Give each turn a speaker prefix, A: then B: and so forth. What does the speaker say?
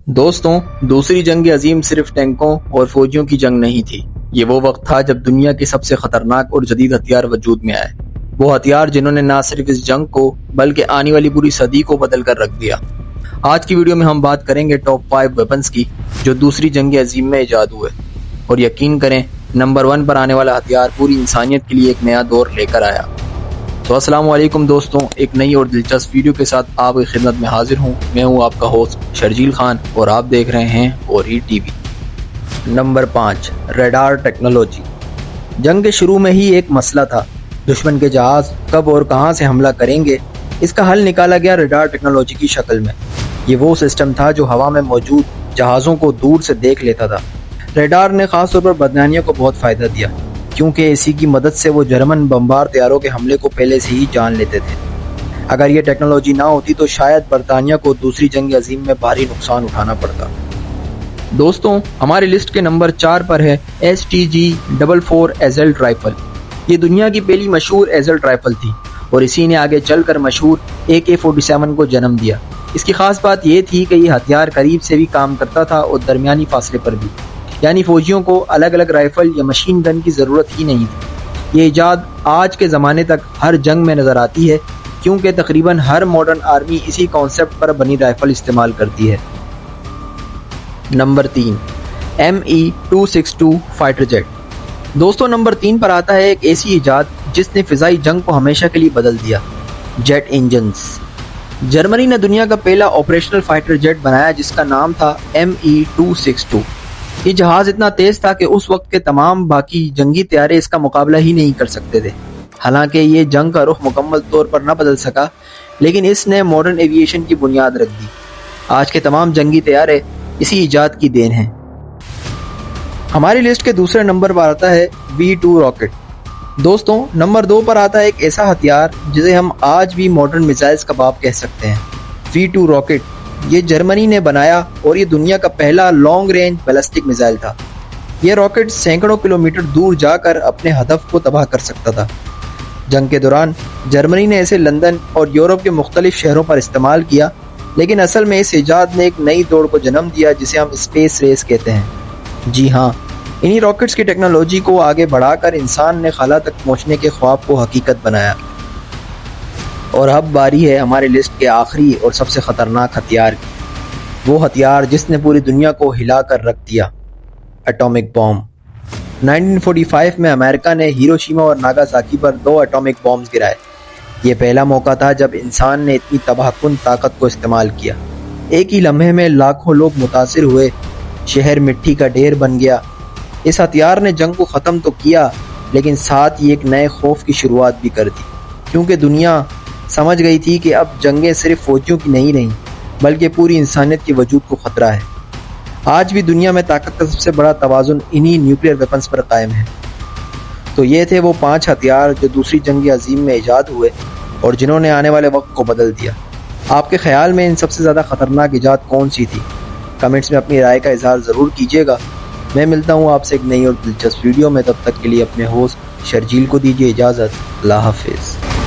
A: दोस्तों, दूसरी जंग अजीम सिर्फ टैंकों और फौजियों की जंग नहीं थी। ये वो वक्त था जब दुनिया के सबसे खतरनाक और जदीद हथियार वजूद में आए। वो हथियार जिन्होंने न सिर्फ इस जंग को बल्कि आने वाली पूरी सदी को बदल कर रख दिया। आज की वीडियो में हम बात करेंगे टॉप 5 वेपन्स की जो दूसरी जंग अजीम में ईजाद हुए। और यकीन करें, नंबर 1 पर आने वाला हथियार पूरी इंसानियत के लिए एक नया दौर लेकर आया। तो अस्सलाम वालेकुम दोस्तों, एक नई और दिलचस्प वीडियो के साथ आपकी खिदमत में हाजिर हूँ। मैं हूँ आपका होस्ट शर्जील खान और आप देख रहे हैं ओरी टीवी। Number 5, radar technology. जंग के शुरू में ही एक मसला था, दुश्मन के जहाज कब और कहां से हमला करेंगे। इसका हल निकाला गया रडार टेक्नोलॉजी की शक्ल में। ये वो सिस्टम था जो हवा में मौजूद जहाज़ों को दूर से देख लेता था। रडार ने खासतौर पर बरतानिया को बहुत फ़ायदा दिया, क्योंकि इसी की मदद से वो जर्मन बमबार तैयारों के हमले को पहले से ही जान लेते थे। अगर ये टेक्नोलॉजी ना होती तो शायद बरतानिया को दूसरी जंग अजीम में भारी नुकसान उठाना पड़ता। दोस्तों, हमारी लिस्ट के नंबर 4 पर है STG-44 एजल्ट राइफल। ये दुनिया की पहली मशहूर एजल्ट राइफल थी और इसी ने आगे चलकर मशहूर AK-47 को जन्म दिया। इसकी खास बात यह थी कि यह हथियार करीब से भी काम करता था और दरमियानी फासले पर भी, यानी फौजियों को अलग अलग राइफल या मशीन गन की ज़रूरत ही नहीं थी। ये इजाद आज के ज़माने तक हर जंग में नज़र आती है, क्योंकि तकरीबन हर मॉडर्न आर्मी इसी कॉन्सेप्ट पर बनी राइफल इस्तेमाल करती है। Number 3, ME-262 fighter jet. दोस्तों, नंबर 3 पर आता है एक ऐसी इजाद जिसने फ़िज़ाई जंग को हमेशा के लिए बदल दिया, जेट इंजन्स। जर्मनी ने दुनिया का पहला ऑपरेशनल फाइटर जेट बनाया जिसका नाम था ME-262। ये जहाज़ इतना तेज़ था कि उस वक्त के तमाम बाकी जंगी तैयारे इसका मुकाबला ही नहीं कर सकते थे। हालांकि ये जंग का रुख मुकम्मल तौर पर न बदल सका, लेकिन इसने मॉडर्न एविएशन की बुनियाद रख दी। आज के तमाम जंगी तैयारे इसी इजाद की देन हैं। हमारी लिस्ट के दूसरे नंबर पर आता है V2 रॉकेट। दोस्तों, नंबर 2 पर आता है एक ऐसा हथियार जिसे हम आज भी मॉडर्न मिसाइल्स का बाप कह सकते हैं, V2 रॉकेट। ये जर्मनी ने बनाया और ये दुनिया का पहला लॉन्ग रेंज बैलिस्टिक मिसाइल था। यह रॉकेट सैकड़ों किलोमीटर दूर जाकर अपने हदफ को तबाह कर सकता था। जंग के दौरान जर्मनी ने इसे लंदन और यूरोप के मुख्तलिफ शहरों पर इस्तेमाल किया, लेकिन असल में इस इजाद ने एक नई दौड़ को जन्म दिया जिसे हम स्पेस रेस कहते हैं। जी हाँ, इन्हीं रॉकेट्स की टेक्नोलॉजी को आगे बढ़ाकर इंसान ने खला तक पहुँचने के ख्वाब को हकीकत बनाया। और अब बारी है हमारी लिस्ट के आखिरी और सबसे ख़तरनाक हथियार की, वो हथियार जिसने पूरी दुनिया को हिला कर रख दिया, एटॉमिक बॉम्ब। 1945 में अमेरिका ने हिरोशिमा और नागासाकी पर 2 एटॉमिक बॉम्ब्स गिराए। ये पहला मौका था जब इंसान ने इतनी तबाहकुन ताकत को इस्तेमाल किया। एक ही लम्हे में लाखों लोग मुतासिर हुए, शहर मिट्टी का ढेर बन गया। इस हथियार ने जंग को ख़त्म तो किया, लेकिन साथ ही एक नए खौफ की शुरुआत भी कर दी, क्योंकि दुनिया समझ गई थी कि अब जंगें सिर्फ फौजियों की नहीं रहीं, बल्कि पूरी इंसानियत के वजूद को ख़तरा है। आज भी दुनिया में ताकत का सबसे बड़ा तवाज़ुन इन्हीं न्यूक्लियर वेपन्स पर कायम है। तो ये थे वो 5 हथियार जो दूसरी जंग अजीम में ईजाद हुए और जिन्होंने आने वाले वक्त को बदल दिया। आपके ख्याल में इन सबसे ज़्यादा ख़तरनाक ईजाद कौन सी थी? कमेंट्स में अपनी राय का इजहार ज़रूर कीजिएगा। मैं मिलता हूँ आपसे एक नई और दिलचस्प वीडियो में, तब तक के लिए अपने होस्ट शर्जील को दीजिए इजाज़त। अल्लाह हाफिज़।